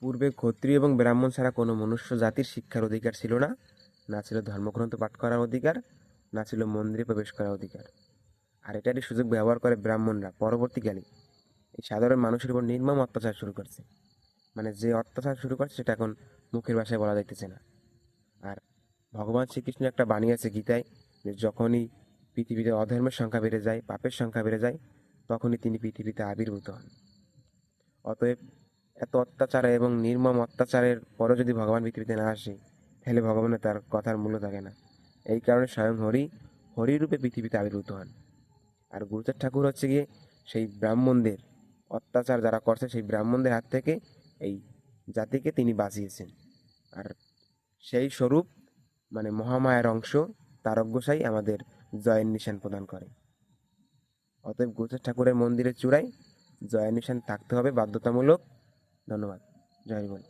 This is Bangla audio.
পূর্বে ক্ষত্রিয় এবং ব্রাহ্মণ ছাড়া কোনো মনুষ্য জাতির শিক্ষার অধিকার ছিল না, না ছিল ধর্মগ্রন্থ পাঠ করার অধিকার, না ছিল মন্দিরে প্রবেশ করার অধিকার। আর এটারই সুযোগ ব্যবহার করে ব্রাহ্মণরা পরবর্তীকালে এই সাধারণ মানুষের উপর নির্মম অত্যাচার শুরু করছে। মানে যে অত্যাচার শুরু করছে সেটা এখন মুখের ভাষায় বলা যাইতেছে না। আর ভগবান শ্রীকৃষ্ণ একটা বাণী আছে গীতায়, যে যখনই পৃথিবীতে অধর্মের সংখ্যা বেড়ে যায়, পাপের সংখ্যা বেড়ে যায়, তখনই তিনি পৃথিবীতে আবির্ভূত হন। অতএব এত অত্যাচার এবং নির্মম অত্যাচারের পরও যদি ভগবান পৃথিবীতে না আসে, তাহলে ভগবানের তার কথার মূল্য থাকে না। এই কারণে স্বয়ং হরি রূপে পৃথিবীতে আবির্ভূত হন। আর গুরুচাঁদ ঠাকুর হচ্ছে গিয়ে সেই ব্রাহ্মণদের অত্যাচার যারা করছে সেই ব্রাহ্মণদের হাত থেকে এই জাতিকে তিনি বাঁচিয়েছেন। আর সেই স্বরূপ মানে মহামায়ার অংশ তারক গোসাই আমাদের জয়ের নিশান প্রদান করে। অতএব গুরুচাঁদ ঠাকুরের মন্দিরের চূড়ায় জয়ের নিশান থাকতে হবে বাধ্যতামূলক। ধন্যবাদ। জয় হরি বল।